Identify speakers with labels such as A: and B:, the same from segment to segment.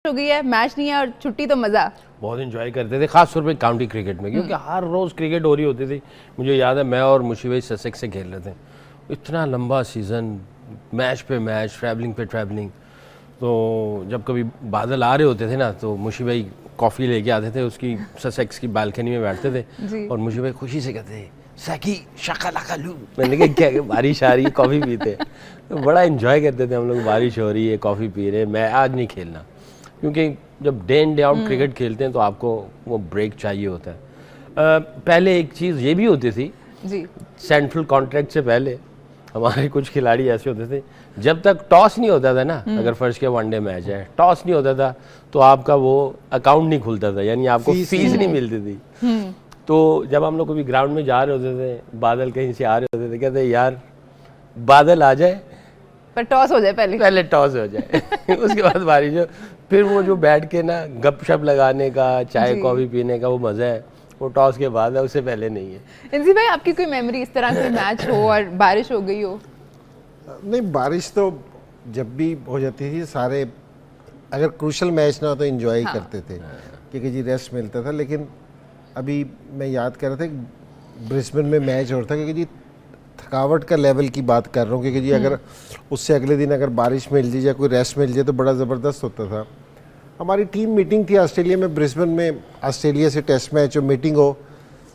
A: हो गई है, मैच नहीं है और छुट्टी तो मजा।
B: बहुत एंजॉय करते थे, खास तौर पे काउंटी क्रिकेट में, क्योंकि हर रोज क्रिकेट हो रही होती थी। मुझे याद है मैं और मुशी भाई ससेक्स से खेल रहे थे, इतना लंबा सीज़न, मैच पे मैच, ट्रैवलिंग पे ट्रैवलिंग। तो जब कभी बादल आ रहे होते थे ना, तो मुशी भाई कॉफ़ी लेके आते थे, उसकी ससेक्स की बालकनी में बैठते थे और मुशी भाई खुशी से कहते थे सैकी शाका लाका लू। मैंने कहा क्या बारिश आ रही है, कॉफ़ी पीते हैं। तो बड़ा एंजॉय करते थे हम लोग, बारिश हो रही है, कॉफ़ी पी रहे। मैं आज नहीं खेलना, क्योंकि जब day in day out cricket खेलते हैं तो आपको वो ब्रेक चाहिए होता है। पहले एक चीज़ ये भी होती थी
A: जी,
B: सेंट्रल कॉन्ट्रैक्ट से पहले हमारे कुछ खिलाड़ी ऐसे होते थे, जब तक टॉस नहीं होता था ना, अगर फर्स्ट के वनडे मैच है, टॉस नहीं होता था तो आपका वो अकाउंट नहीं खुलता था, यानी आपको फीस नहीं मिलती थी। तो जब हम लोग कभी ग्राउंड में जा रहे होते थे, बादल कहीं से आ रहे होते थे, कहते यार बादल आ जाए
A: पर टॉस हो जाए, पहले
B: टॉस हो जाए उसके बाद बारिश हो। फिर वो जो बैठ के ना गपशप लगाने का, चाय कॉफ़ी पीने का वो मज़ा है, वो टॉस के बाद है, उससे पहले नहीं है।
A: इंजी भाई, आपकी कोई मेमोरी इस तरह कोई मैच हो और बारिश हो गई हो?
C: नहीं, बारिश तो जब भी हो जाती थी, सारे अगर क्रूशल मैच ना हो तो एंजॉय ही करते थे, क्योंकि जी रेस्ट मिलता था। लेकिन अभी मैं याद कर रहा था ब्रिस्बेन में मैच हो रहा था, क्योंकि जी थकावट का लेवल की बात कर रहा हूँ, क्योंकि जी अगर उससे अगले दिन अगर बारिश मिल जाए या कोई रेस्ट मिल जाए तो बड़ा ज़बरदस्त होता था। हमारी टीम मीटिंग थी ऑस्ट्रेलिया में, ब्रिस्बेन में, ऑस्ट्रेलिया से टेस्ट मैच हो, मीटिंग हो।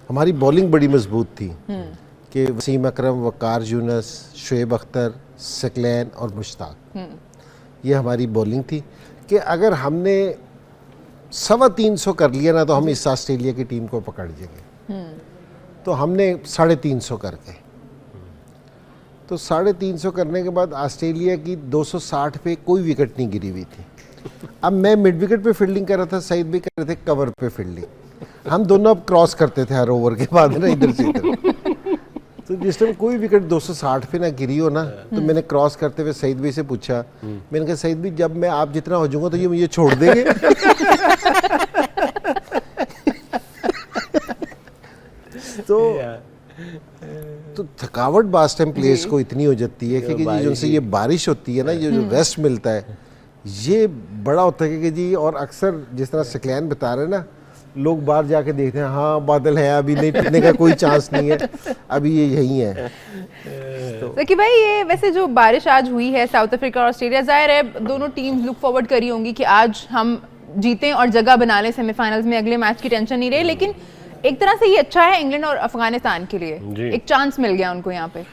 C: हमारी बॉलिंग बड़ी मजबूत थी कि वसीम अकरम, वकार यूनुस, शुएब अख्तर, सकलैन और मुश्ताक, ये हमारी बॉलिंग थी कि अगर हमने 350 कर लिया ना तो हम इस ऑस्ट्रेलिया की टीम को पकड़ जाएंगे। तो हमने 350 करके, तो 350 करने के बाद ऑस्ट्रेलिया की 260 पे कोई विकेट नहीं गिरी हुई थी। अब मैं मिड विकेट पे फील्डिंग कर रहा था, सईद भी कर रहे थे कवर पे फील्डिंग। हम दोनों अब क्रॉस करते थे हर ओवर के बाद ना, इधर से इधर। तो जिस टाइम कोई विकेट 260 पे ना गिरी हो ना, तो मैंने क्रॉस करते हुए सईद भाई से पूछा, मैंने कहा सईद भाई जब मैं आप जितना हो जाऊंगा तो ये मुझे छोड़ देंगे? तो थकावट बास टाइम प्लेयर्स को इतनी हो जाती है कि जी जिनसे ये बारिश होती है ना, ये जो रेस्ट मिलता है ये बड़ा होता है कि जी। और अक्सर जिस तरह सकलैन बता रहे हैं ना, लोग बाहर जाके देखते हैं, हाँ बादल है, अभी नहीं टिकने का कोई चांस नहीं है, अभी ये यही है।
A: तो कि भाई ये वैसे जो बारिश आज हुई है साउथ अफ्रीका और ऑस्ट्रेलिया, जाहिर है दोनों टीम्स लुक फॉरवर्ड करी होंगी कि आज हम जीतें और जगह बना लें सेमीफाइनल्स में, अगले मैच की टेंशन नहीं रही। लेकिन एक तरह से ये अच्छा है इंग्लैंड और अफगानिस्तान के लिए, एक चांस मिल गया उनको यहाँ पे।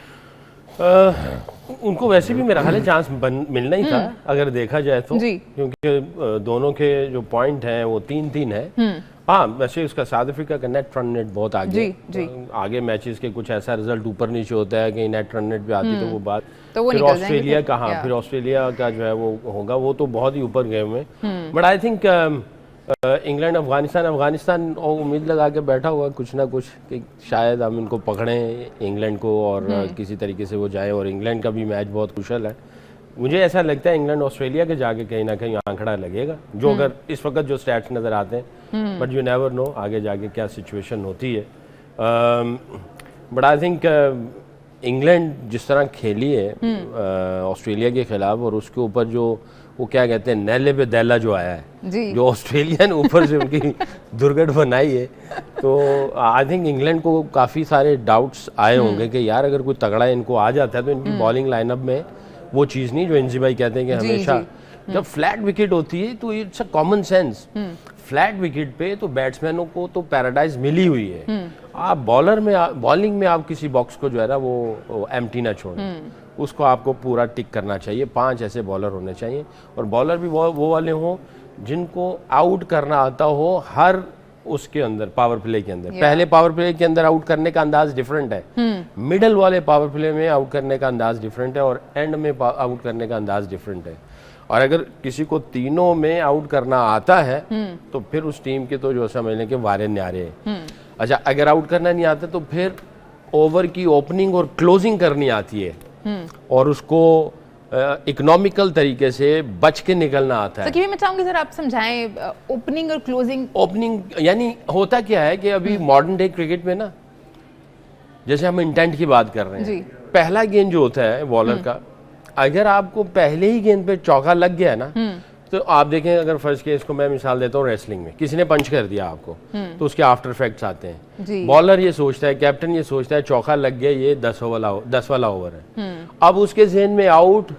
B: उनको वैसे भी मेरा ख्याल है चांस मिलना ही था अगर देखा जाए तो, क्योंकि दोनों के जो पॉइंट हैं वो 3-3 है। हाँ, वैसे उसका साउथ अफ्रीका का नेट रन रेट बहुत आगे, आगे मैचेस के कुछ ऐसा रिजल्ट ऊपर नीचे होता है कि नेट रन रेट पे आती तो वो बात, तो वो फिर ऑस्ट्रेलिया का, हाँ फिर ऑस्ट्रेलिया का जो है वो होगा, वो तो बहुत ही ऊपर गए हुए। But I think England Afghanistan और उम्मीद लगा के बैठा हुआ कुछ ना कुछ कि शायद हम इनको पकड़ें इंग्लैंड को और किसी तरीके से वो जाए। और इंग्लैंड का भी मैच बहुत कुशल है, मुझे ऐसा लगता है इंग्लैंड ऑस्ट्रेलिया के जाके कहीं ना कहीं आंकड़ा लगेगा, जो अगर इस वक्त जो स्टैट्स नज़र आते हैं, बट यू नेवर नो आगे जाके क्या सिचुएशन होती है। बट आई थिंक इंग्लैंड जिस तरह खेली है ऑस्ट्रेलिया के खिलाफ, और उसके ऊपर जो वो क्या कहते हैं नैले पे दैला जो आया है, जो ऑस्ट्रेलिया ने ऊपर से उनकी दुर्गट बनाई है, तो आई थिंक इंग्लैंड को काफ़ी सारे डाउट्स आए होंगे कि यार अगर कोई तगड़ा इनको आ जाता है तो इनकी बॉलिंग लाइनअप में वो चीज़ नहीं जो इंजी भाई कहते हैं कि हमेशा जब फ्लैट विकेट होती है तो it's a common sense, flat wicket पे तो बैट्समैनों को तो पैराडाइज मिली हुई है। आप बॉलिंग में आप किसी बॉक्स को जो है ना वो एम्प्टी ना छोड़ें, उसको आपको पूरा टिक करना चाहिए। 5 ऐसे बॉलर होने चाहिए, और बॉलर भी वो वाले हों जिनको आउट करना आता हो हर उसके अंदर, पावर प्ले के अंदर। पहले पावर प्ले के अंदर आउट करने का अंदाज डिफरेंट है, मिडल वाले पावर प्ले में आउट करने का अंदाज डिफरेंट है, और एंड में आउट करने का अंदाज डिफरेंट है। और अगर किसी को तीनों में आउट करना आता है तो फिर उस टीम के तो जो समझ लें कि वारे न्यारे हैं। अच्छा, अगर आउट करना नहीं आता तो फिर ओवर की ओपनिंग और क्लोजिंग करनी आती है, और उसको इकोनॉमिकल तरीके से बच के निकलना आता है।
A: तो मैं चाहूंगी सर आप समझाएं ओपनिंग और क्लोजिंग।
B: ओपनिंग यानी होता क्या है कि अभी मॉडर्न डे क्रिकेट में ना, जैसे हम इंटेंट की बात कर रहे हैं, पहला गेंद जो होता है बॉलर का, अगर आपको पहले ही गेंद पे चौका लग गया है ना, तो आप देखें, अगर फर्ज के इसको मैं मिसाल देता हूँ, रेसलिंग में किसी ने पंच कर दिया आपको, तो उसके आफ्टर इफेक्ट्स आते हैं। बॉलर ये सोचता है, कैप्टन ये सोचता है चौका लग गया, ये 10 वाला ओवर है। अब उसके जहन में आउट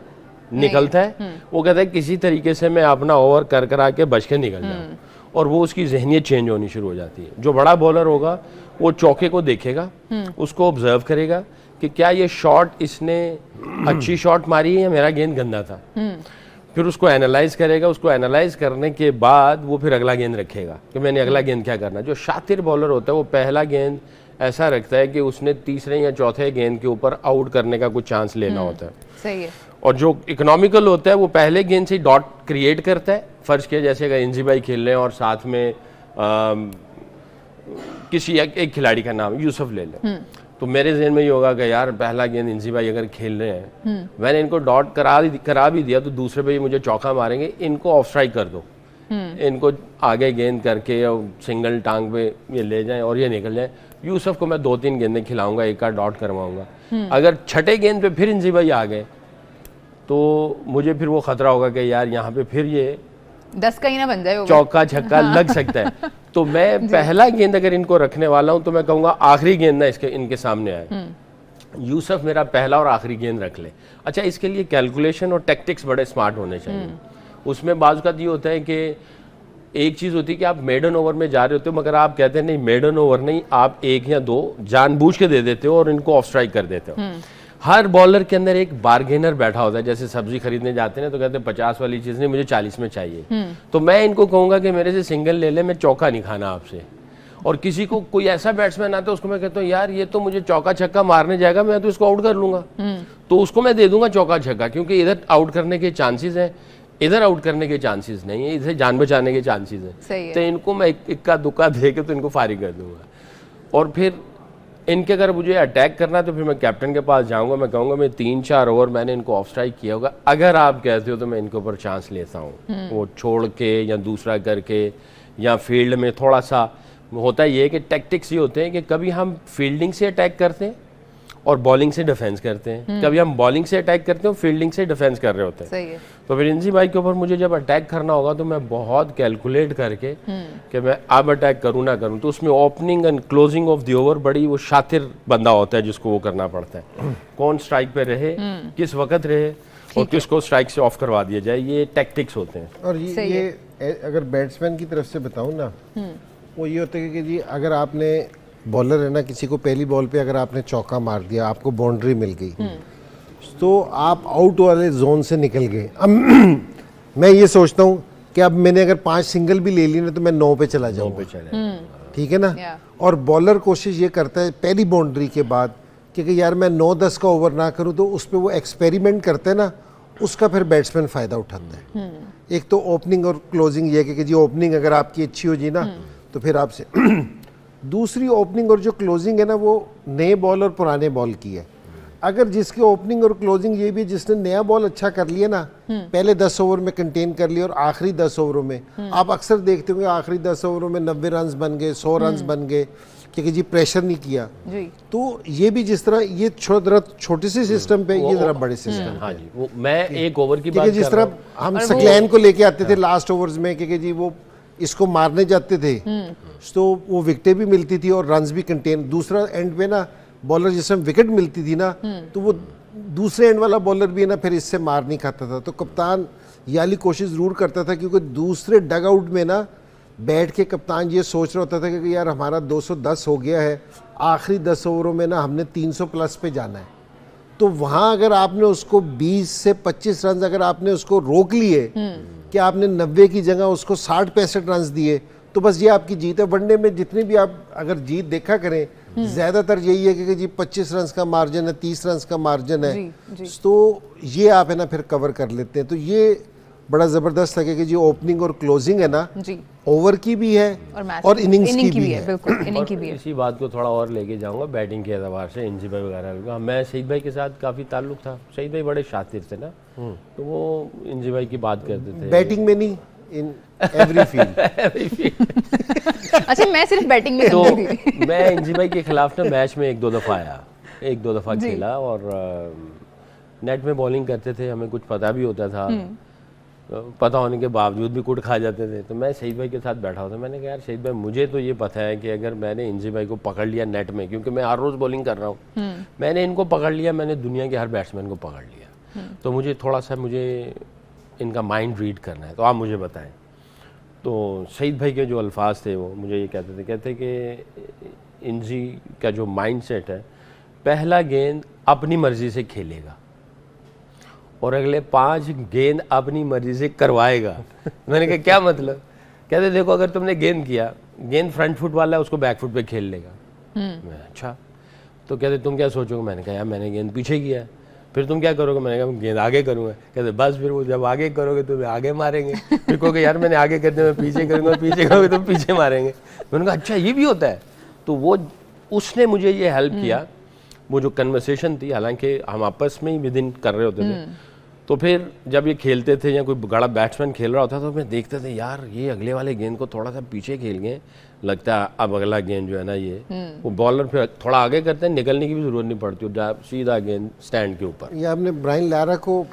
B: निकलता है, वो कहता है किसी तरीके से मैं अपना ओवर कर करा के बच के निकल जाऊँ, और वो उसकी जहनियत चेंज होनी शुरू हो जाती है। जो बड़ा बॉलर होगा वो चौके को देखेगा, उसको ऑब्जर्व करेगा कि क्या ये शॉट इसने अच्छी शॉट मारी है या मेरा गेंद गंदा था। फिर उसको एनालाइज करेगा, उसको एनालाइज करने के बाद वो फिर अगला गेंद रखेगा कि मैंने अगला गेंद क्या करना। जो शातिर बॉलर होता है वो पहला गेंद ऐसा रखता है कि उसने तीसरे या चौथे गेंद के ऊपर आउट करने का कुछ चांस लेना होता है।
A: सही है।
B: और जो इकोनॉमिकल होता है वो पहले गेंद से डॉट क्रिएट करता है। फर्ज किया जैसे अगर इंजी भाई खेल रहे हैं और साथ में किसी एक खिलाड़ी का नाम यूसुफ ले लें, तो मेरे जहन में ये होगा कि यार पहला गेंद इंजी भाई अगर खेल रहे हैं, मैंने इनको डॉट करा भी दिया तो दूसरे भाई मुझे चौका मारेंगे, इनको ऑफ स्ट्राइक कर दो, इनको आगे गेंद करके और सिंगल टांग पे ये ले जाएं और ये निकल जाएं। यूसुफ को मैं 2-3 गेंदें खिलाऊंगा, एक का डॉट करवाऊंगा। अगर छठे गेंद पे फिर इंजी भाई आ गए तो मुझे फिर वो खतरा होगा कि यार यहाँ पे फिर ये
A: 10 का ही ना बन जाए,
B: चौका छक्का लग सकता है। तो मैं पहला गेंद अगर इनको रखने वाला हूं तो मैं कहूंगा आखिरी गेंद ना इनके सामने आए, यूसुफ मेरा पहला और आखिरी गेंद रख ले। अच्छा, इसके लिए कैलकुलेशन और टैक्टिक्स बड़े स्मार्ट होने चाहिए। उसमें बाज़ का ये होता है कि एक चीज़ होती है कि आप मेडन ओवर में जा रहे होते हो, मगर आप कहते हैं नहीं मेडन ओवर नहीं, आप 1 या 2 जानबूझ के दे देते हो और इनको ऑफ स्ट्राइक कर देते हो। हर बॉलर के अंदर एक बार्गेनर बैठा होता है। जैसे सब्जी खरीदने जाते हैं तो कहते हैं 50 वाली चीज़ नहीं, मुझे 40 में चाहिए। तो मैं इनको कहूँगा कि मेरे से सिंगल ले ले, मैं चौका नहीं खाना आपसे। और किसी को कोई ऐसा बैट्समैन आता है उसको मैं कहता हूँ यार ये तो मुझे चौका छक्का मारने जाएगा, मैं तो इसको आउट कर लूंगा, तो उसको मैं दे दूंगा चौका छक्का, क्योंकि इधर आउट करने के चांसेस हैं, इधर आउट करने के चांसेस नहीं है, इधर जान बचाने के चांसेस हैं। तो इनको मैं इक्का दुक्का दे के तो इनको फारिग कर दूंगा। और फिर इनके अगर मुझे अटैक करना है तो फिर मैं कैप्टन के पास जाऊंगा, मैं कहूँगा मैं 3-4 ओवर मैंने इनको ऑफ स्ट्राइक किया होगा, अगर आप कहते हो तो मैं इनके ऊपर चांस लेता हूँ, वो छोड़ के या दूसरा करके या फील्ड में थोड़ा सा होता है। ये कि टैक्टिक्स ये होते हैं कि कभी हम फील्डिंग से अटैक करते हैं और बॉलिंग से डिफेंस करते हैं, कभी हम बॉलिंग से अटैक करते हैं और फील्डिंग से डिफेंस कर रहे होते हैं।
A: सही है।
B: तो फिर इंजी भाई के ऊपर मुझे जब अटैक करना होगा तो मैं बहुत कैलकुलेट करके कि मैं अब अटैक करूँ ना करूँ, तो उसमें opening and closing of the over बड़ी वो शातिर बंदा होता है जिसको वो करना पड़ता है। कौन स्ट्राइक पे रहे, किस वक्त रहे और किसको स्ट्राइक से ऑफ करवा दिया जाए, ये टैक्टिक्स होते हैं।
C: और ये अगर बैट्समैन की तरफ से बताऊँ ना, वो ये होता है कि जी अगर आपने बॉलर है ना, किसी को पहली बॉल पे अगर आपने चौका मार दिया, आपको बाउंड्री मिल गई, तो आप आउट वाले जोन से निकल गए। अब मैं ये सोचता हूँ कि अब मैंने अगर 5 सिंगल भी ले ली ना तो मैं 9 पे चला जाऊँगा, ठीक है ना। और बॉलर कोशिश ये करता है पहली बाउंड्री के बाद कि यार मैं 9-10 का ओवर ना करूँ, तो उस पर वो एक्सपेरिमेंट करते हैं ना, उसका फिर बैट्समैन फ़ायदा उठाता है। एक तो ओपनिंग और क्लोजिंग ये कि जी ओपनिंग अगर आपकी अच्छी हो जी ना तो फिर आपसे दूसरी ओपनिंग और जो क्लोजिंग है ना वो नए बॉल और पुराने बॉल की है। अगर जिसकी ओपनिंग और क्लोजिंग ये भी जिसने नया बॉल अच्छा कर लिया ना, पहले 10 ओवर में कंटेन कर लिया और आखिरी 10 ओवरों में आप अक्सर देखते होंगे आखिरी 10 ओवरों में 90 रन बन गए, 100 रन बन गए, क्योंकि जी प्रेशर नहीं किया जी। तो ये भी जिस तरह ये छोटे से सिस्टम पे, ये जरा बड़े सिस्टम।
B: हाँ जी, वो मैं एक ओवर की बात
C: जिस तरह हम सकलैन को लेके आते थे लास्ट ओवर्स में, क्योंकि जी वो इसको मारने जाते थे तो वो विकेटें भी मिलती थी और रन्स भी कंटेन। दूसरा एंड पे ना बॉलर जिस समय विकेट मिलती थी ना, तो वो दूसरे एंड वाला बॉलर भी है ना फिर इससे मार नहीं खाता था। तो कप्तान ये वाली कोशिश ज़रूर करता था, क्योंकि दूसरे डग आउट में ना बैठ के कप्तान ये सोच रहा होता था कि यार हमारा 210 हो गया है, आखिरी 10 ओवरों में ना हमने 300 प्लस पे जाना है। तो वहाँ अगर आपने उसको 20 से 25 रन अगर आपने उसको रोक लिए कि आपने 90 की जगह उसको 60-65 रन दिए, तो बस ये आपकी जीत है। वनडे में जितनी भी आप अगर जीत देखा करें, ज्यादातर यही है कि जी 25 रन का मार्जिन है, 30 रन का मार्जिन है, तो ये आप है ना फिर कवर कर लेते हैं। तो ये बड़ा जबरदस्त है कि जी ओपनिंग और क्लोजिंग है ना जी, ओवर की भी है और इनिंग्स की भी है।
A: बिल्कुल इनिंग की भी है।
B: इसी बात को थोड़ा और लेके जाऊंगा बैटिंग के एतबार से, इंजी भाई वगैरह। मैं शहीद भाई के साथ काफी ताल्लुक था, शहीद भाई बड़े शातिर थे ना, तो वो इंजी भाई की बात करते थे।
C: बैटिंग में नहीं, इन एवरी फील्ड।
A: अच्छा, मैं सिर्फ बैटिंग में
B: तो मैं इंजी भाई के खिलाफ ना मैच में 1-2 दफा आया, 1-2 दफा खेला और नेट में बॉलिंग करते थे, हमें कुछ पता भी होता था। पता होने के बावजूद भी कुट खा जाते थे। तो मैं शहीद भाई के साथ बैठा हुआ था, मैंने कहा यार शहीद भाई मुझे तो ये पता है कि अगर मैंने इंजी भाई को पकड़ लिया नेट में, क्योंकि मैं हर रोज़ बॉलिंग कर रहा हूँ, मैंने इनको पकड़ लिया, मैंने दुनिया के हर बैट्समैन को पकड़ लिया, तो मुझे थोड़ा सा इनका माइंड रीड करना है, तो आप मुझे बताएं। तो शहीद भाई के जो अल्फाज थे वो मुझे ये कहते कि इंजी का जो माइंड सेट है, पहला गेंद अपनी मर्जी से खेलेगा और अगले 5 गेंद अपनी मर्जी से करवाएगा। मैंने कहा क्या मतलब? कहते देखो अगर तुमने गेंद किया, गेंद फ्रंट फुट वाला है उसको बैक फुट पे खेल लेगा। मैं अच्छा, तो कहते तुम क्या सोचोगे? मैंने कहा यार मैंने गेंद पीछे किया है, फिर तुम क्या करोगे? मैंने कहा गेंद आगे करूँगा। कहते बस फिर वो जब आगे करोगे तो आगे मारेंगे, फिर कहोगे यार मैंने आगे कर दिया, मैं पीछे करूँगा, पीछे करोगे तो पीछे मारेंगे। मैंने कहा अच्छा ये भी होता है। तो वो उसने मुझे ये हेल्प किया, वो जो कन्वर्सेशन थी, हालांकि हम आपस में ही विदिन कर रहे होते थे, तो फिर जब ये खेलते थे या कोई बड़ा बैट्समैन खेल रहा होता तो मैं देखते थे यार ये अगले वाले गेंद को थोड़ा सा पीछे खेल गए, लगता है अब अगला गेंद जो है ना ये वो बॉलर फिर थोड़ा आगे करते हैं, निकलने की भी जरूरत नहीं पड़ती, सीधा गेंद स्टैंड के ऊपर।
C: ये आपने ब्रायन लारा को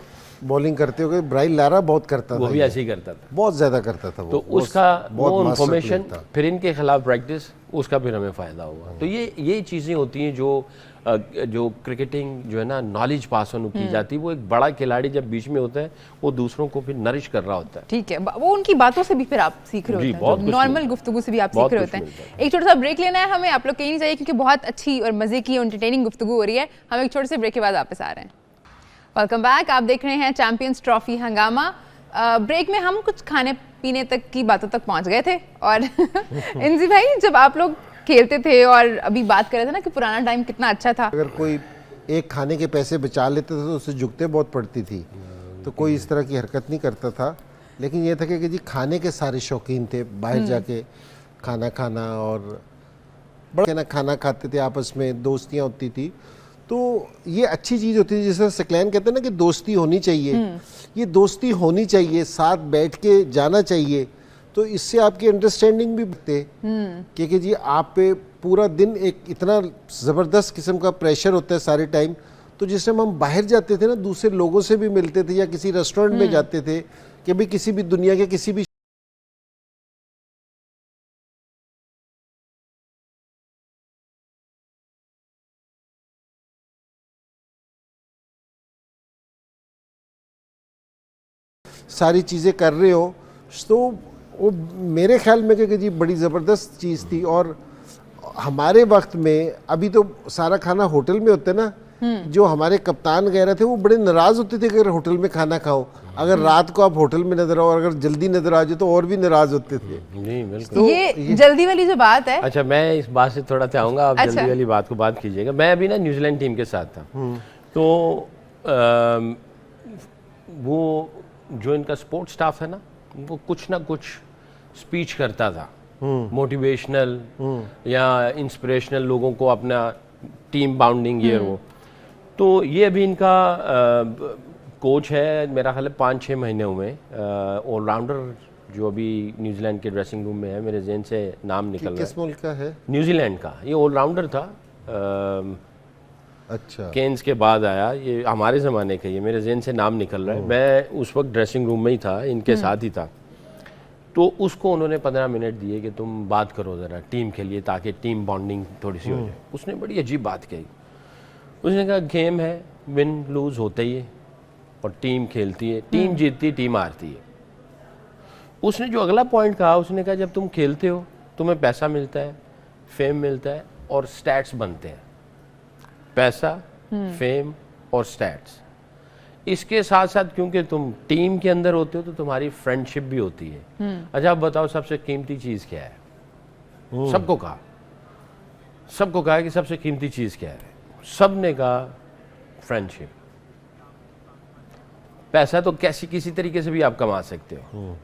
C: बॉलिंग करते हो, ब्रायन लारा बहुत करता था,
B: वो भी ऐसे ही करता था,
C: बहुत ज्यादा करता था वो।
B: तो उसका वो इन्फॉर्मेशन फिर इनके खिलाफ प्रैक्टिस, उसका फिर हमें फायदा हुआ। तो ये चीजें होती हैं जो क्रिकेटिंग जो है ना नॉलेज पास ऑन की जाती है। वो एक बड़ा खिलाड़ी जब बीच में होता है वो दूसरों को फिर नरिश कर रहा होता है।
A: ठीक है, वो उनकी बातों से भी फिर आप सीख रहे होते हैं, नॉर्मल गुफ्तगू से भी आप सीख रहे होते हैं। एक छोटा सा ब्रेक लेना है हमें, आप लोग कहीं नहीं चाहिए क्योंकि बहुत अच्छी और मजे की एंटरटेनिंग गुफ्तगू हो रही है। हम एक छोटे से ब्रेक के बाद वापस आ रहे हैं। वेलकम बैक, आप देख रहे हैं चैंपियंस ट्रॉफी हंगामा। ब्रेक में हम कुछ खाने पीने तक की बातों तक पहुंच गए थे और इंजी भाई जब आप लोग खेलते थे और अभी बात कर रहे थे ना कि पुराना टाइम कितना अच्छा था,
C: अगर कोई एक खाने के पैसे बचा लेते थे तो उससे जुगते बहुत पड़ती थी, तो कोई इस तरह की हरकत नहीं करता था। लेकिन ये था कि जी खाने के सारे शौकीन थे, बाहर जाके खाना खाना और बड़ा खाना खाते थे, आपस में दोस्तियाँ होती थी, तो ये अच्छी चीज़ होती है। जैसे सक्लैन कहते हैं ना कि दोस्ती होनी चाहिए, ये दोस्ती होनी चाहिए, साथ बैठ के जाना चाहिए, तो इससे आपकी अंडरस्टैंडिंग भी बढ़ते, क्योंकि जी आप पे पूरा दिन एक इतना ज़बरदस्त किस्म का प्रेशर होता है सारे टाइम, तो जिस टाइम हम बाहर जाते थे ना, दूसरे लोगों से भी मिलते थे या किसी रेस्टोरेंट में जाते थे कि भाई किसी भी दुनिया के किसी भी सारी चीज़ें कर रहे हो, तो वो मेरे ख्याल में कि जी बड़ी ज़बरदस्त चीज़ थी। और हमारे वक्त में अभी तो सारा खाना होटल में होता है ना, जो हमारे कप्तान वगैरह थे वो बड़े नाराज़ होते थे अगर होटल में खाना खाओ, अगर रात को आप होटल में नजर आओ और अगर जल्दी नजर आ जाए तो और भी नाराज़ होते थे।
B: नहीं बिल्कुल,
A: तो ये जल्दी वाली जो बात है,
B: अच्छा मैं इस बात से थोड़ा सा आऊँगा, आप जल्दी वाली बात को बात कीजिएगा। मैं अभी ना न्यूजीलैंड टीम के साथ था, तो वो जो इनका स्पोर्ट्स स्टाफ है ना, वो कुछ ना कुछ स्पीच करता था, मोटिवेशनल या इंस्पिरेशनल, लोगों को अपना टीम बाउंडिंग ये वो। तो ये अभी इनका कोच है, मेरा ख्याल है 5-6 महीने हुए, ऑलराउंडर जो अभी न्यूजीलैंड के ड्रेसिंग रूम में है, मेरे ज़हन से नाम निकल रहा है।
C: किस मुल्क का है?
B: न्यूजीलैंड का, ये ऑलराउंडर था।
C: अच्छा,
B: केन्स के बाद आया, ये हमारे ज़माने का, ये मेरे ज़हन से नाम निकल रहा है। मैं उस वक्त ड्रेसिंग रूम में ही था, इनके साथ ही था। तो उसको उन्होंने 15 मिनट दिए कि तुम बात करो ज़रा टीम के लिए, ताकि टीम बॉन्डिंग थोड़ी सी हो जाए। उसने बड़ी अजीब बात कही, उसने कहा गेम है, विन लूज होता ही है और टीम खेलती है, टीम जीतती टीम हारती है। उसने जो अगला पॉइंट कहा, उसने कहा जब तुम खेलते हो तुम्हें पैसा मिलता है, फेम मिलता है और स्टैट्स बनते हैं, पैसा, फेम और स्टैट्स। इसके साथ साथ क्योंकि तुम टीम के अंदर होते हो तो तुम्हारी फ्रेंडशिप भी होती है। अच्छा आप बताओ सबसे कीमती चीज़ क्या है? सबको कहा कि सबसे कीमती चीज़ क्या है? सब ने कहा फ्रेंडशिप। पैसा तो कैसी किसी तरीके से भी आप कमा सकते हो,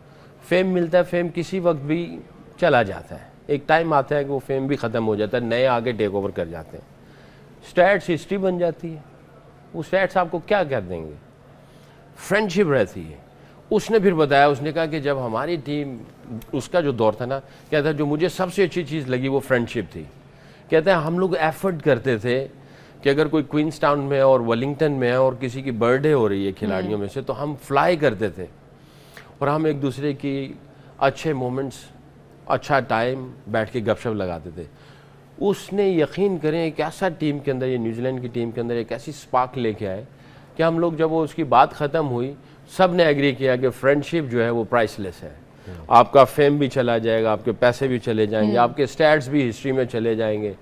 B: फेम मिलता है, फेम किसी वक्त भी चला जाता है, एक टाइम आता है कि वो फेम भी ख़त्म हो जाता है, नए आगे टेक ओवर कर जाते हैं। स्टैट्स हिस्ट्री बन जाती है, वो स्टैट्स आपको क्या कर देंगे? फ्रेंडशिप रहती है। उसने फिर बताया, उसने कहा कि जब हमारी टीम, उसका जो दौर था ना, कहता है जो मुझे सबसे अच्छी चीज़ लगी वो फ्रेंडशिप थी। कहते हैं हम लोग एफर्ट करते थे कि अगर कोई क्वींस टाउन में और वेलिंगटन में है और किसी की बर्थडे हो रही है खिलाड़ियों में से, तो हम फ्लाई करते थे और हम एक दूसरे की अच्छे मोमेंट्स, अच्छा टाइम बैठ के गपशप लगाते थे। उसने यकीन करें एक ऐसा टीम के अंदर, ये न्यूजीलैंड की टीम के अंदर एक ऐसी स्पार्क लेके आए कि हम लोग जब वो उसकी बात ख़त्म हुई सब ने एग्री किया कि फ्रेंडशिप जो है वो प्राइसलेस है। आपका फेम भी चला जाएगा, आपके पैसे भी चले जाएंगे, आपके स्टैट्स भी हिस्ट्री में चले जाएंगे,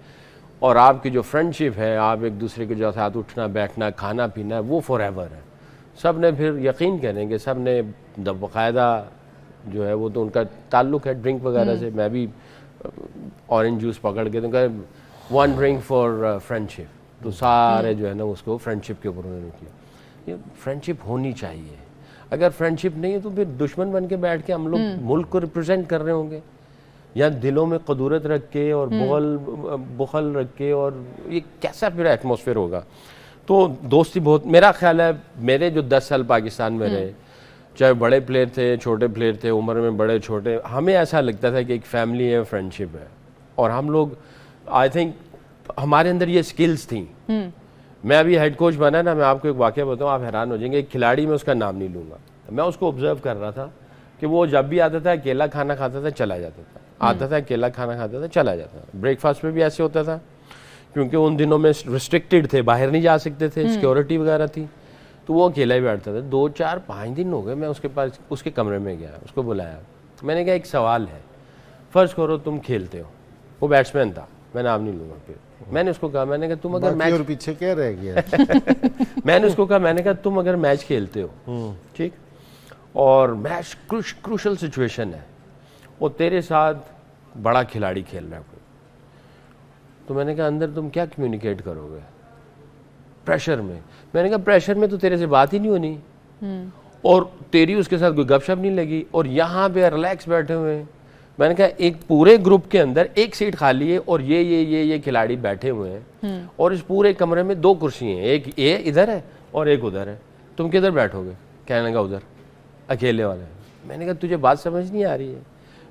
B: और आपकी जो फ्रेंडशिप है, आप एक दूसरे के जो साथ उठना बैठना खाना पीना, वो फॉर एवर है। सब ने फिर यकीन करेंगे, सब ने बाकायदा जो है वो तो उनका ताल्लुक है ड्रिंक वगैरह से। मैं भी ऑरेंज जूस पकड़ के तो कहा 1 ड्रिंक फॉर फ्रेंडशिप, तो सारे जो है ना उसको फ्रेंडशिप के ऊपर उन्होंने किया। ये फ्रेंडशिप होनी चाहिए। अगर फ्रेंडशिप नहीं है तो फिर दुश्मन बन के बैठ के हम लोग मुल्क को रिप्रेजेंट कर रहे होंगे, या दिलों में कदूरत रख के और बुखल रख के, और ये कैसा फिर एटमॉस्फेयर होगा। तो दोस्ती बहुत, मेरा ख्याल है मेरे जो 10 साल पाकिस्तान में रहे, चाहे बड़े प्लेयर थे छोटे प्लेयर थे, उम्र में बड़े छोटे, हमें ऐसा लगता था कि एक फैमिली है, फ्रेंडशिप है। और हम लोग आई थिंक हमारे अंदर ये स्किल्स थी। मैं अभी हेड कोच बना ना, मैं आपको एक वाक़या बताऊँ, आप हैरान हो जाएंगे। एक खिलाड़ी, मैं उसका नाम नहीं लूँगा, मैं उसको ऑब्जर्व कर रहा था कि वो जब भी आता था अकेला खाना खाता था चला जाता था, आता था अकेला खाना खाता था चला जाता था। ब्रेकफास्ट में भी ऐसे होता था, क्योंकि उन दिनों में रिस्ट्रिक्टेड थे, बाहर नहीं जा सकते थे, सिक्योरिटी वगैरह थी, तो वो अकेला ही बैठता था। 2, 4, 5 दिन हो गए, मैं उसके पास उसके कमरे में गया, उसको बुलाया, मैंने कहा एक सवाल है, फ़र्ज़ करो तुम खेलते हो, वो बैट्समैन था, मैं नाम नहीं लूँगा। फिर मैंने उसको कहा, मैंने कहा तुम अगर मैच,
C: और पीछे क्या रह गया
B: मैंने उसको कहा, मैंने कहा तुम अगर मैच खेलते हो, ठीक, और मैच क्रूशल सिचुएशन है, वो तेरे साथ बड़ा खिलाड़ी खेल रहा है कोई, तो मैंने कहा अंदर तुम क्या कम्युनिकेट करोगे प्रेशर में? मैंने कहा प्रेशर में तो तेरे से बात ही नहीं होनी, और तेरी उसके साथ कोई गपशप नहीं लगी, और यहाँ पे रिलैक्स बैठे हुए हैं। मैंने कहा एक पूरे ग्रुप के अंदर एक सीट खाली है, और ये खिलाड़ी बैठे हुए हैं, और इस पूरे कमरे में 2 कुर्सी हैं, एक ये इधर है और एक उधर है, तुम किधर बैठोगे? कहने का उधर, अकेले वाले। मैंने कहा तुझे बात समझ नहीं आ रही है,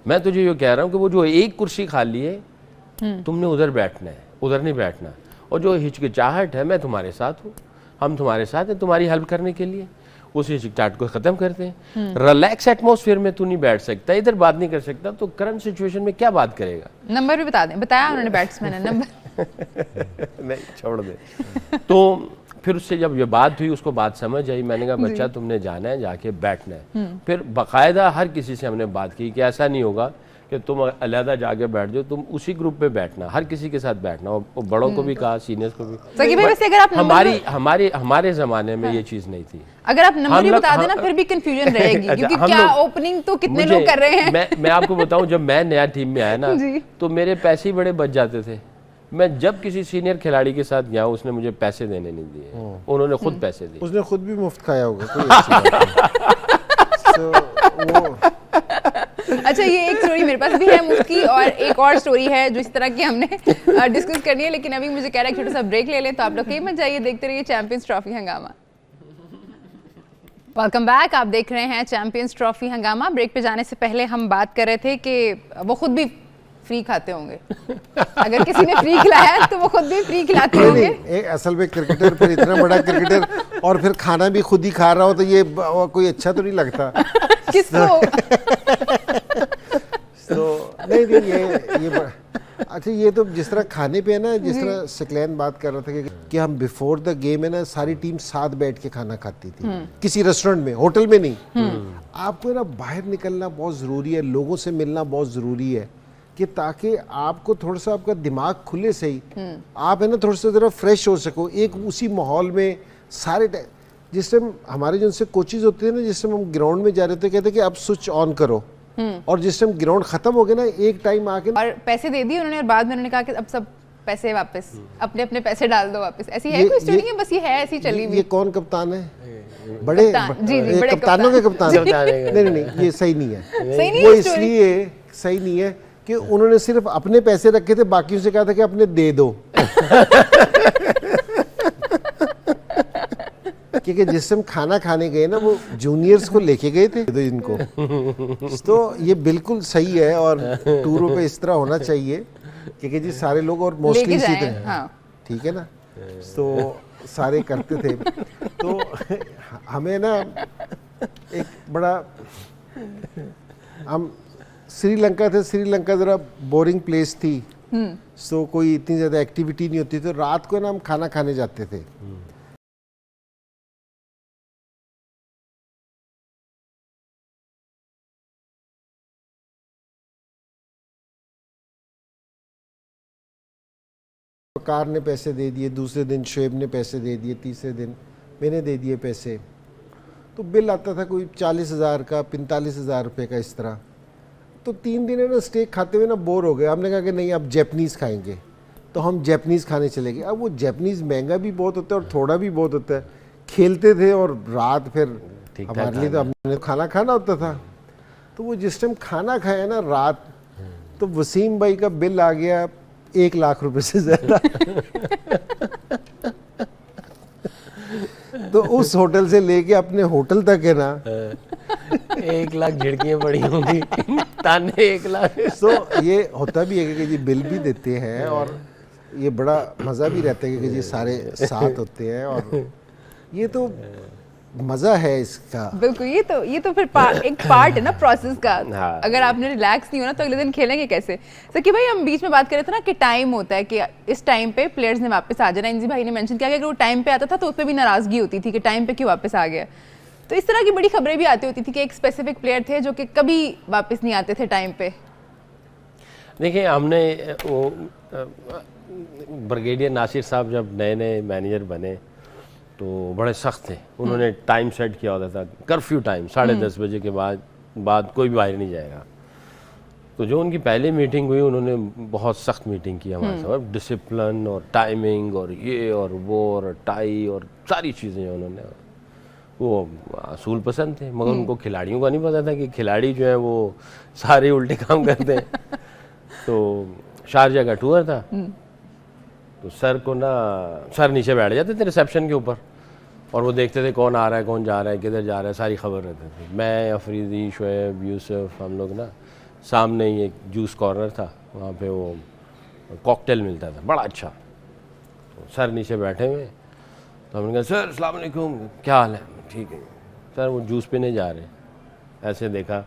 B: मैं तुझे ये कह रहा हूँ कि वो जो एक कुर्सी खाली है, तुमने उधर बैठना है, उधर नहीं बैठना, और जो हिचकिचाहट है, मैं तुम्हारे साथ हूँ, हम तुम्हारे साथ हैं तुम्हारी हेल्प करने के लिए, उस हिचकिचाहट को ख़त्म करते हैं। रिलैक्स एटमॉस्फेयर में तू नहीं बैठ सकता, इधर बात नहीं कर सकता, तो करंट सिचुएशन में क्या बात करेगा?
A: नंबर भी बता दें, बताया उन्होंने बैट्समैन है नंबर
B: नहीं छोड़ दे। तो फिर उससे जब ये बात हुई, उसको बात समझ आई, मैंने कहा बच्चा तुमने जाना है, जाके बैठना है। फिर बाकायदा हर किसी से हमने बात की कि ऐसा नहीं होगा कि तुम अलहदा जाके बैठ जाओ, तुम उसी ग्रुप पे बैठना, हर किसी के साथ बैठना, और बड़ों को भी कहा, सीनियर्स को भी।
A: वैसे अगर आप
B: हमारे ज़माने में ये चीज़ नहीं थी।
A: अगर आप नंबर ही बता देना फिर भी कंफ्यूजन रहेगी, क्योंकि क्या ओपनिंग तो कितने लोग कर रहे हैं।
B: मैं आपको बताऊं, जब मैं नया टीम में आया ना, तो मेरे पैसे ही बड़े बच जाते थे। मैं जब किसी सीनियर खिलाड़ी के साथ गया, उसने मुझे पैसे देने नहीं दिए, उन्होंने खुद पैसे दिए।
C: उसने खुद भी मुफ्त खाया होगा, कोई अच्छी बात नहीं।
A: अच्छा, ये एक स्टोरी मेरे पास भी है मुफ्त, और एक और स्टोरी है जो इस तरह की हमने डिस्कस करनी है, लेकिन अभी मुझे कह रहा है छोटा सा ब्रेक ले लें, तो आप लोग कहीं मत जाइए, देखते रहिए चैंपियंस ट्रॉफी हंगामा। वेलकम बैक, आप देख रहे हैं चैंपियंस ट्रॉफी हंगामा। ब्रेक पे जाने से पहले हम बात कर रहे थे कि वो खुद भी फ्री खाते होंगे, अगर किसी ने फ्री खिलाया है तो वो खुद भी फ्री खिलाते होंगे।
C: एक असल में क्रिकेटर, पर इतना बड़ा क्रिकेटर और फिर खाना भी खुद ही खा रहा हो, तो ये कोई अच्छा तो नहीं लगता
A: किसको?
C: तो नहीं ये अच्छा, ये तो जिस तरह खाने पे है ना, जिस तरह सिकलैन बात कर रहा था कि हम बिफोर द गेम है ना, सारी टीम साथ बैठ के खाना खाती थी, किसी रेस्टोरेंट में, होटल में नहीं। आपको ना बाहर निकलना बहुत ज़रूरी है, लोगों से मिलना बहुत ज़रूरी है, कि ताकि आपको थोड़ा सा आपका दिमाग खुले सही, आप है ना थोड़ा सा ज़रा फ्रेश हो सको एक उसी माहौल में सारे टाइम। जिस टाइम हमारे जो उनसे कोचेज होते हैं ना, जिस टाइम हम ग्राउंड में जा रहे थे, कहते कि आप स्विच ऑन करो, और जिस टाइम ग्राउंड खत्म हो गया ना, एक टाइम आके
A: और पैसे दे दिए उन्होंने, और बाद में उन्होंने कहा कि अब सब पैसे वापस, अपने अपने पैसे डाल दो वापस। ऐसी है कोई स्टोरी? बस ये है ऐसी चली हुई।
C: ये कौन कप्तान है? बड़े कप्तानों के कप्तान। नहीं, ये सही नहीं है। वो इसलिए सही नहीं है कि उन्होंने सिर्फ अपने पैसे रखे थे, बाकी से कहा था कि अपने दे दो क्योंकि जिस हम खाना खाने गए ना, वो जूनियर्स को लेके गए थे तो इनको तो ये बिल्कुल सही है, और टूरों पे इस तरह होना चाहिए क्योंकि जी सारे लोग और मोस्टली इसी तरह, ठीक है ना, तो सारे करते थे। तो हमें ना एक बड़ा हम श्रीलंका थे, श्रीलंका ज़रा बोरिंग प्लेस थी, सो कोई इतनी ज़्यादा एक्टिविटी नहीं होती, तो रात को ना हम खाना खाने जाते थे। कार ने पैसे दे दिए, दूसरे दिन शोएब ने पैसे दे दिए, तीसरे दिन मैंने दे दिए पैसे, तो बिल आता था कोई 40,000 का, 45,000 रुपये का, इस तरह। तो 3 दिन है ना स्टेक खाते हुए ना बोर हो गए। हमने कहा कि नहीं अब जैपनीज़ खाएंगे, तो हम जैपनीज़ खाने चले गए। अब वो जैपनीज़ महंगा भी बहुत होता है और थोड़ा भी बहुत होता है। खेलते थे और रात फिर हमारे लिए तो हमने खाना खाना होता था। तो वो जिस टाइम खाना खाया ना रात, तो वसीम भाई का बिल आ गया 1 लाख रुपए से ज़्यादा। तो उस होटल से लेके अपने होटल तक है ना
B: 1 लाख झिड़कियाँ पड़ी होंगी ताने 1 लाख।
C: तो ये होता भी है कि जी बिल भी देते हैं और ये बड़ा मज़ा भी रहता है कि जी सारे साथ होते हैं, और ये तो मज़ा है इसका।
A: बिल्कुल, ये तो फिर एक पार्ट है ना प्रोसेस का।
B: हाँ।
A: अगर आपने रिलैक्स नहीं होना तो अगले दिन खेलेंगे कैसे। सकी भाई, हम बीच में बात कर रहे थे ना कि टाइम होता है कि इस टाइम पे प्लेयर्स ने वापस आ जाना। इंजी भाई ने मेंशन किया कि अगर वो टाइम पे आता था तो उस पर भी नाराजगी होती थी कि टाइम पे क्यों वापस आ गया। तो इस तरह की बड़ी खबरें भी आती होती थी कि एक स्पेसिफिक प्लेयर थे जो कि कभी वापस नहीं आते थे टाइम पे।
B: देखिए, हमने वो ब्रिगेडियर नासिर साहब जब नए नए मैनेजर बने तो बड़े सख्त थे। उन्होंने टाइम सेट किया होता था, कर्फ्यू टाइम 10:30 बजे के बाद कोई भी बाहर नहीं जाएगा। तो जो उनकी पहली मीटिंग हुई, उन्होंने बहुत सख्त मीटिंग की हमारे साथ, डिसिप्लिन और टाइमिंग और ये और वो और टाई और सारी चीज़ें उन्होंने, वो असूल पसंद थे। मगर उनको खिलाड़ियों का नहीं पता था कि खिलाड़ी जो है वो सारे उल्टे काम करते हैं। तो शारजा का टूर था, तो सर को ना, सर नीचे बैठ जाते थे रिसेप्शन के ऊपर और वो देखते थे कौन आ रहा है, कौन जा रहा है, किधर जा रहा है, सारी खबर रहती थी। मैं, अफरीदी, शोएब, यूसुफ, हम लोग ना सामने ही एक जूस कॉर्नर था, वहाँ पे वो कॉकटेल मिलता था बड़ा अच्छा। तो सर नीचे बैठे हुए, तो हमने कहा सर अस्सलाम वालेकुम, क्या हाल है? ठीक है सर। वो जूस पीने जा रहे हैं, ऐसे देखा,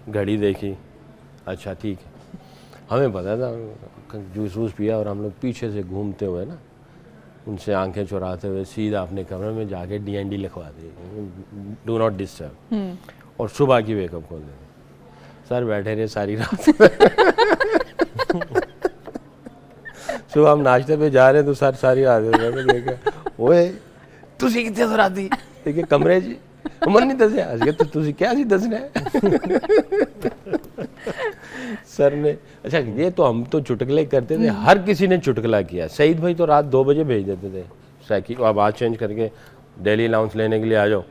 B: घड़ी देखी, अच्छा ठीक है। हमें पता था जूस वूस पिया और हम लोग पीछे से घूमते हुए ना उनसे आंखें चुराते हुए सीधा अपने कमरे में जाके DND लिखवा दी, डू नॉट डिस्टर्ब, और सुबह की वेकअप कॉल दे। सर बैठे रहे सारी रात। सुबह हम नाश्ते पे जा रहे हैं तो सर सारी रात देखा, ओए तुसी कितने सर आती देखिए कमरे जी उमर नहीं दस अस तो तुसी क्या सी दसना है। सर ने, अच्छा ये तो हम तो चुटकुले करते थे, हर किसी ने चुटकुला किया। सईद भाई तो रात 2 बजे भेज देते थे साइकिल, आवाज़ चेंज करके डेली अलाउंस लेने के लिए आ जाओ।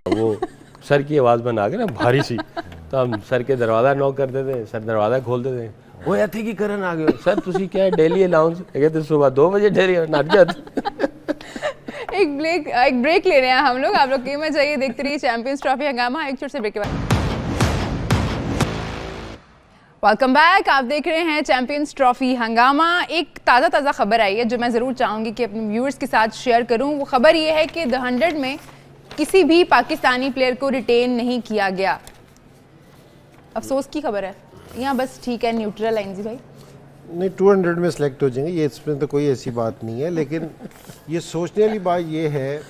B: वो सर की आवाज़ बना के ना भारी सी, तो हम सर के दरवाज़ा नॉक करते थे, सर दरवाज़ा खोलते थे, वो ऐसे की करन आ गए सर तुसी क्या है डेली अलाउंस, कहते सुबह 2 बजे डेली नाच जाते।
A: एक ब्रेक ले रहे हैं हम लोग, आप लोग क्यों मत जाइए, देखते रहिए चैंपियंस ट्रॉफी हंगामा। एक छोटे से ब्रेक के बाद वेलकम बैक। आप देख रहे हैं चैंपियंस ट्रॉफी हंगामा। एक ताज़ा खबर आई है जो मैं ज़रूर चाहूँगी कि अपने व्यूअर्स के साथ शेयर करूँ। वो खबर ये है कि द 100 में किसी भी पाकिस्तानी प्लेयर को रिटेन नहीं किया गया। अफसोस की खबर है, यहाँ बस ठीक है, न्यूट्रल है। इंजी भाई
C: नहीं, 200 में सेलेक्ट हो जाएंगे, ये इसमें तो कोई ऐसी बात नहीं है। लेकिन ये सोचने वाली बात ये है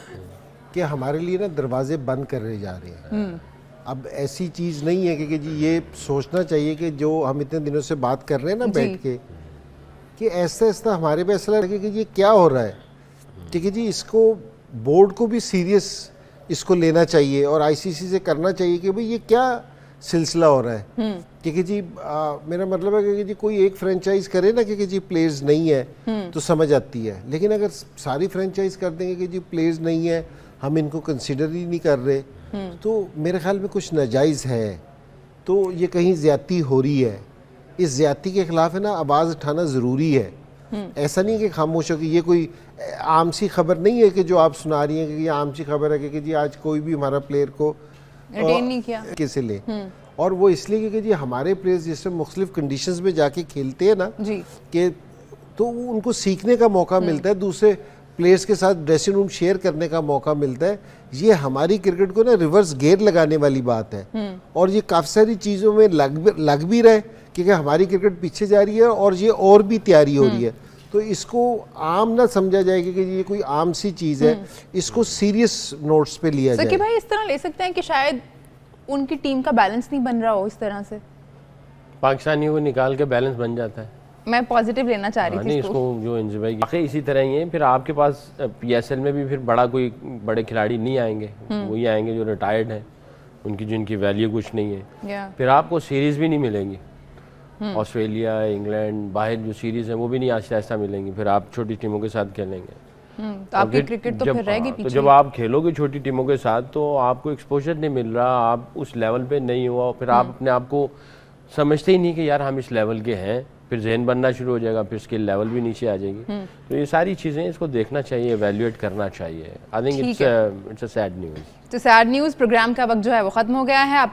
C: कि हमारे लिए ना दरवाजे बंद कर रहे जा रहे हैं। अब ऐसी चीज़ नहीं है कि जी ये सोचना चाहिए कि जो हम इतने दिनों से बात कर रहे हैं ना बैठ के, कि ऐसा ऐसा हमारे पे ऐसा लगे कि ये क्या हो रहा है। ठीक है जी, इसको बोर्ड को भी सीरियस इसको लेना चाहिए और ICC से करना चाहिए कि भाई ये क्या सिलसिला हो रहा है। ठीक है जी, मेरा मतलब है कि जी कोई एक फ्रेंचाइज करे ना कि जी प्लेयर्स नहीं है तो समझ आती है, लेकिन अगर सारी फ्रेंचाइज कर देंगे कि जी प्लेयर्स नहीं है, हम इनको कंसिडर ही नहीं कर रहे, तो मेरे ख्याल में कुछ नाजायज़ है। तो ये कहीं ज़्यादती हो रही है, इस ज़्यादती के ख़िलाफ़ है ना आवाज़ उठाना ज़रूरी है। ऐसा नहीं है कि खामोश हो कि ये कोई आम सी खबर नहीं है कि जो आप सुना रही हैं कि ये आम सी खबर है कि जी आज कोई भी हमारा प्लेयर को
A: रिटेन नहीं किया
C: कैसे ले। और वो इसलिए क्योंकि जी हमारे प्लेयर्स जिससे मुख्तलिफ कंडीशंस में जाके खेलते हैं ना, कि तो उनको सीखने का मौका मिलता है दूसरे प्लेयर्स के साथ ड्रेसिंग रूम शेयर करने का मौका मिलता है, ये हमारी क्रिकेट को ना रिवर्स गेयर लगाने वाली बात है। और ये काफ़ी सारी चीज़ों में लग भी रहे क्योंकि हमारी क्रिकेट पीछे जा रही है और ये और भी तैयारी हो रही है। तो इसको आम ना समझा जाएगा कि ये कोई आम सी चीज़ है, इसको सीरियस नोट्स पे लिया जाए।
A: कि भाई इस तरह ले सकते हैं कि शायद उनकी टीम का बैलेंस नहीं बन रहा हो इस तरह से,
B: पाकिस्तानियों को निकाल के बैलेंस बन जाता है।
A: मैं पॉजिटिव लेना चाह रही थी
B: इसको जो इंजॉय भाई इसी तरह ही है। फिर आपके पास PSL में भी फिर बड़े खिलाड़ी नहीं आएंगे, वही आएंगे जो रिटायर्ड हैं, उनकी जिनकी वैल्यू कुछ नहीं है। फिर आपको सीरीज भी नहीं मिलेंगी, ऑस्ट्रेलिया, इंग्लैंड, बाहर जो सीरीज है वो भी नहीं आहिस्ता आहिस्ता मिलेंगी। फिर आप छोटी टीमों के साथ खेलेंगे
A: तो आपकी क्रिकेट तो फिर रहेगी पीछे।
B: तो जब आप खेलोगे छोटी टीमों के साथ तो आपको एक्सपोजर नहीं मिल रहा, आप उस लेवल पे नहीं हुआ, फिर आप अपने आप को समझते ही नहीं कि यार हम इस लेवल के हैं, फिर जहन बनना शुरू हो जाएगा, फिर स्किल लेवल भी नीचे आ जाएगी। तो ये सारी चीज़ें इसको देखना चाहिए, एवेल्युएट करना चाहिए। I think it's a sad news.
A: तो सैड न्यूज़, प्रोग्राम का वक्त जो है वो ख़त्म हो गया है।